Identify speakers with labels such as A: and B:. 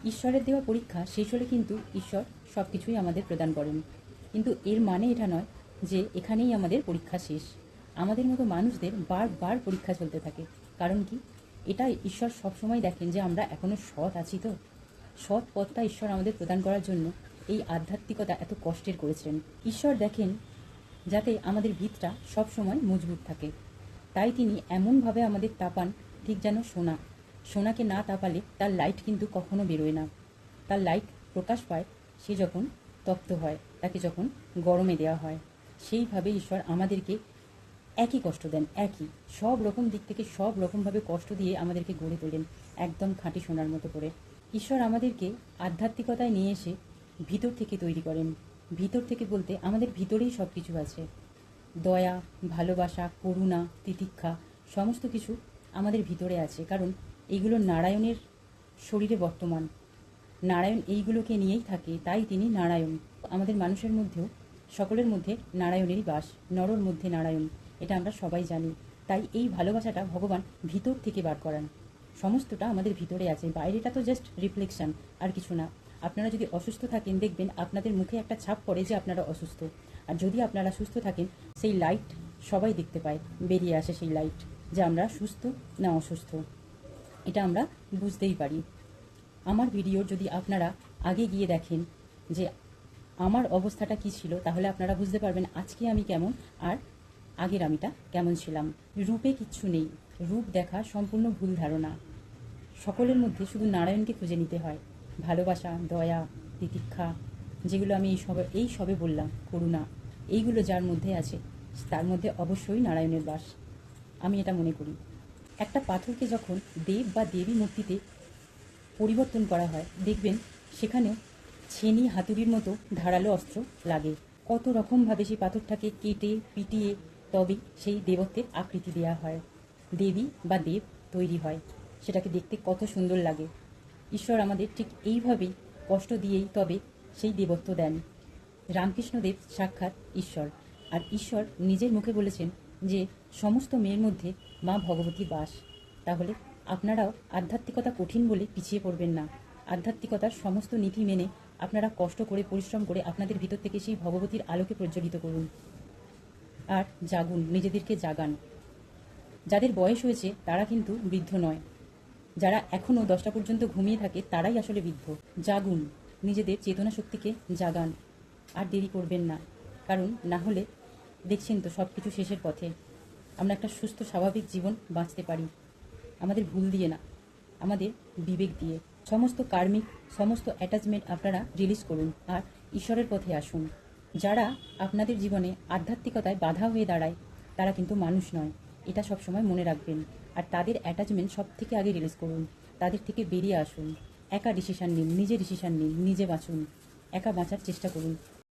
A: ঈশ্বরের দেওয়া পরীক্ষা শেষ হলে কিন্তু ঈশ্বর সব কিছুই আমাদের প্রদান করেন, কিন্তু এর মানে এটা নয় যে এখানেই আমাদের পরীক্ষা শেষ। আমাদের মতো মানুষদের বারবার পরীক্ষা চলতে থাকে। কারণ কি? এটা ঈশ্বর সবসময় দেখেন যে আমরা এখনও সৎ আছি তো। সৎ পথটা ঈশ্বর আমাদের প্রদান করার জন্য এই আধ্যাত্মিকতা এত কষ্টের করেছেন। ঈশ্বর দেখেন যাতে আমাদের ভিতটা সবসময় মজবুত থাকে, তাই তিনি এমনভাবে আমাদের তাপান ঠিক যেন সোনাকে না তাপালে তার লাইট কিন্তু কখনো বেরোয় না। তার লাইট প্রকাশ পায় সে যখন তপ্ত হয়, তাকে যখন গরমে দেওয়া হয়। সেইভাবে ঈশ্বর আমাদেরকে একই কষ্ট দেন, একই সব রকম দিক থেকে সব রকমভাবে কষ্ট দিয়ে আমাদেরকে গড়ে তোলেন একদম খাঁটি সোনার মতো করে। ঈশ্বর আমাদেরকে আধ্যাত্মিকতায় নিয়ে এসে ভিতর থেকে তৈরি করেন। ভিতর থেকে বলতে আমাদের ভিতরেই সব কিছু আছে। দয়া, ভালোবাসা, করুণা, তিতিক্ষা সমস্ত কিছু আমাদের ভিতরে আছে, কারণ এইগুলো নারায়ণের শরীরে বর্তমান। নারায়ণ এইগুলোকে নিয়েই থাকে, তাই তিনি নারায়ণ। আমাদের মানুষের মধ্যেও সকলের মধ্যে নারায়ণেরই বাস, নরর মধ্যে নারায়ণ, এটা আমরা সবাই জানি। তাই এই ভালোবাসাটা ভগবান ভিতর থেকে বার করান। সমস্তটা আমাদের ভিতরে আছে, বাইরেটা তো জাস্ট রিফ্লেকশন, আর কিছু না। আপনারা যদি অসুস্থ থাকেন দেখবেন আপনাদের মুখে একটা ছাপ পড়ে যে আপনারা অসুস্থ, আর যদি আপনারা সুস্থ থাকেন সেই লাইট সবাই দেখতে পায়, বেরিয়ে আসে সেই লাইট যে আমরা সুস্থ না অসুস্থ, এটা আমরা বুঝতেই পারি। আমার ভিডিওর যদি আপনারা আগে গিয়ে দেখেন যে আমার অবস্থাটা কি ছিল, তাহলে আপনারা বুঝতে পারবেন আজকে আমি কেমন আর আগের আমিটা কেমন ছিলাম। রূপে কিচ্ছু নেই, রূপ দেখা সম্পূর্ণ ভুল ধারণা। সকলের মধ্যে শুধু নারায়ণকে খুঁজে নিতে হয়। ভালোবাসা, দয়া, তিতিক্ষা, যেগুলো আমি এই সবে বললাম, করুণা, এইগুলো যার মধ্যে আছে তার মধ্যে অবশ্যই নারায়ণের বাস, আমি এটা মনে করি। একটা পাথরকে যখন দেব বা দেবী মূর্তিতে পরিবর্তন করা হয় দেখবেন সেখানেও ছেনি হাতুড়ির মতো ধারালো অস্ত্র লাগে। কত রকমভাবে সেই পাথরটাকে কেটে পিটিয়ে তবে সেই দেবত্বের আকৃতি দেওয়া হয়, দেবী বা দেব তৈরি হয়। সেটাকে দেখতে কত সুন্দর লাগে। ঈশ্বর আমাদের ঠিক এইভাবেই কষ্ট দিয়েই তবে সেই দেবত্ব দেন। রামকৃষ্ণদেব সাক্ষাৎ ঈশ্বর, আর ঈশ্বর নিজের মুখে বলেছেন যে সমস্ত মেয়ের মধ্যে মা ভগবতীর বাস। তাহলে আপনারাও আধ্যাত্মিকতা কঠিন বলে পিছিয়ে পড়বেন না। আধ্যাত্মিকতার সমস্ত নীতি মেনে আপনারা কষ্ট করে পরিশ্রম করে আপনাদের ভিতর থেকে সেই ভগবতীর আলোকে প্রজ্বলিত করুন, আর জাগুন, নিজেদেরকে জাগান। যাদের বয়স হয়েছে তারা কিন্তু বৃদ্ধ নয়, যারা এখনও 10টা পর্যন্ত ঘুমিয়ে থাকে তারাই আসলে বৃদ্ধ। জাগুন, নিজেদের চেতনা শক্তিকে জাগান, আর দেরি করবেন না। কারণ না হলে দেখছেন তো সব কিছু শেষের পথে। আমরা একটা সুস্থ স্বাভাবিক জীবন বাঁচতে পারি আমাদের ভুল দিয়ে না, আমাদের বিবেক দিয়ে। সমস্ত কার্মিক, সমস্ত অ্যাটাচমেন্ট আপনারা রিলিজ করুন আর ঈশ্বরের পথে আসুন। যারা আপনাদের জীবনে আধ্যাত্মিকতায় বাধা হয়ে দাঁড়ায় তারা কিন্তু মানুষ নয়, এটা সবসময় মনে রাখবেন। আর তাদের অ্যাটাচমেন্ট সব থেকে আগে রিলিজ করুন, তাদের থেকে বেরিয়ে আসুন। একা ডিসিশান নিন, নিজে ডিসিশান নিন, নিজে বাঁচুন, একা বাঁচার চেষ্টা করুন।